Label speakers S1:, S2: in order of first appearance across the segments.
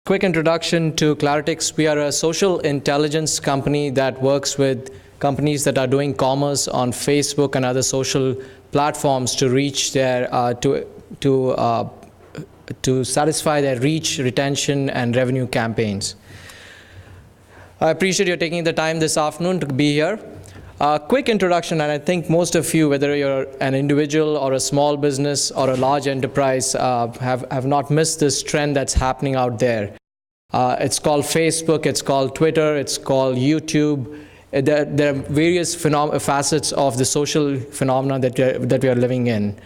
S1: Quick introduction to Claritex. We are a social intelligence company that works with companies that are doing commerce on Facebook and other social platforms to reach their to satisfy their reach, retention, and revenue campaigns. I appreciate you taking the time this afternoon to be here. Quick introduction, and I think most of you, whether you're an individual or a small business or a large enterprise, have not missed this trend that's happening out there. It's called Facebook, it's called Twitter, it's called YouTube. There are various facets of the social phenomena that we are living in.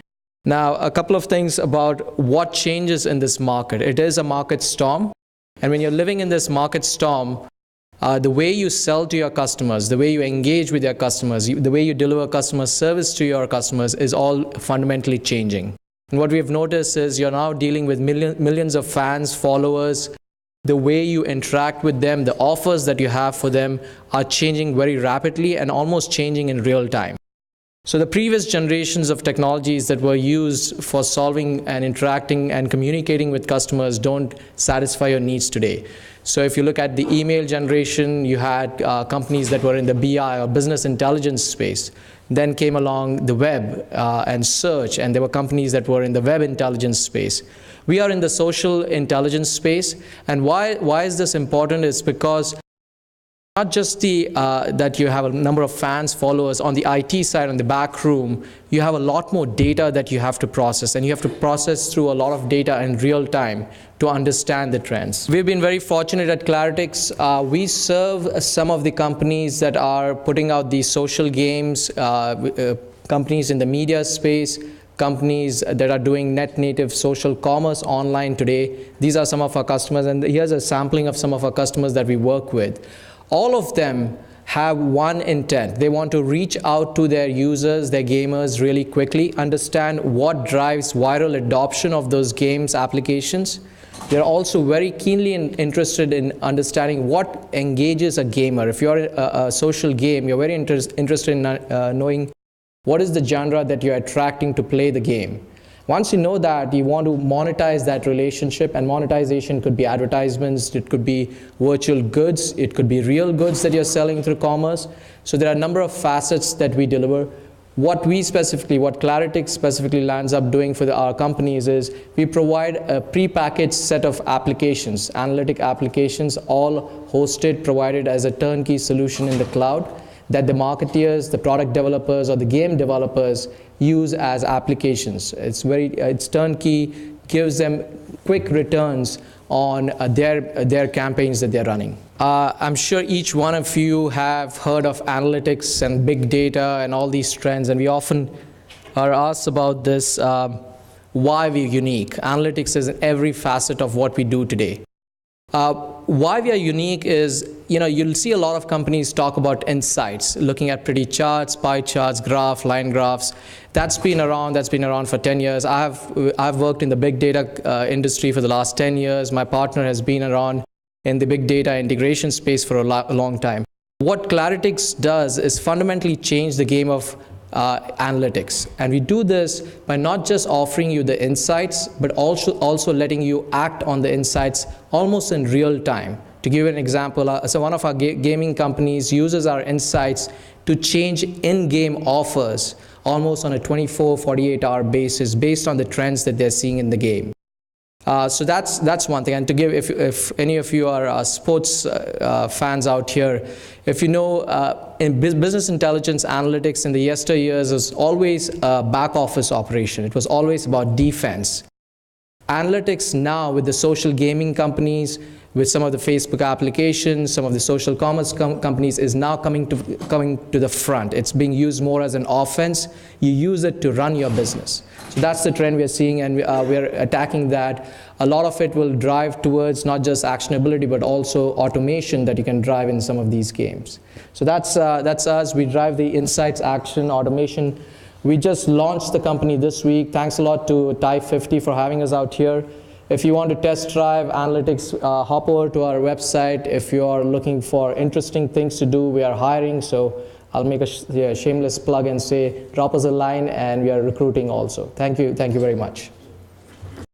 S1: Now, a couple of things about what changes in this market. It is a market storm, and when you're living in this market storm, the way you sell to your customers, the way you engage with your customers, the way you deliver customer service to your customers is all fundamentally changing. And what we have noticed is you're now dealing with millions of fans, followers. The way you interact with them, the offers that you have for them are changing very rapidly and almost changing in real time. So the previous generations of technologies that were used for solving and interacting and communicating with customers don't satisfy your needs today. So if you look at the email generation, you had companies that were in the BI or business intelligence space. Then came along the web and search, and there were companies that were in the web intelligence space. We are in the social intelligence space, and why is this important is because not just that you have a number of fans, followers on the IT side, on the back room, you have a lot more data that you have to process, and you have to process through a lot of data in real time to understand the trends. We've been very fortunate at Claritex. We serve some of the companies that are putting out these social games, companies in the media space, companies that are doing net native social commerce online today. These are some of our customers, and here's a sampling of some of our customers that we work with. All of them have one intent. They want to reach out to their users, their gamers really quickly, understand what drives viral adoption of those games applications. They're also very keenly interested in understanding what engages a gamer. If you're a social game, you're very interested in knowing what is the genre that you're attracting to play the game. Once you know that, you want to monetize that relationship, and monetization could be advertisements, it could be virtual goods, it could be real goods that you're selling through commerce. So there are a number of facets that we deliver. What Claritex specifically lands up doing for our companies is we provide a prepackaged set of applications, analytic applications, all hosted, provided as a turnkey solution in the cloud that the marketeers, the product developers, or the game developers use as applications. It's turnkey, gives them quick returns on their campaigns that they're running. I'm sure each one of you have heard of analytics and big data and all these trends, and we often are asked about this, why we're unique. Analytics is in every facet of what we do today. Why we are unique is, you'll see a lot of companies talk about insights, looking at pretty charts, pie charts, line graphs. That's been around for 10 years. I've worked in the big data industry for the last 10 years. My partner has been around in the big data integration space for a long time. What Claritex does is fundamentally change the game of analytics, and we do this by not just offering you the insights, but also letting you act on the insights almost in real time. To give you an example, so one of our gaming companies uses our insights to change in-game offers almost on a 24-48 hour basis based on the trends that they're seeing in the game. So that's one thing. And to give, if any of you are sports fans out here, if you know, in business intelligence analytics in the yesteryears was always a back office operation. It was always about defense. Analytics now, with the social gaming companies, with some of the Facebook applications, some of the social commerce companies, is now coming to the front. It's being used more as an offense. You use it to run your business. So that's the trend we're seeing, and we're attacking that. A lot of it will drive towards not just actionability, but also automation that you can drive in some of these games. So that's us. We drive the insights, action, automation. We just launched the company this week. Thanks a lot to Type 50 for having us out here. If you want to test drive analytics, hop over to our website. If you are looking for interesting things to do, we are hiring. So I'll make a shameless plug and say, drop us a line, and we are recruiting also. Thank you very much.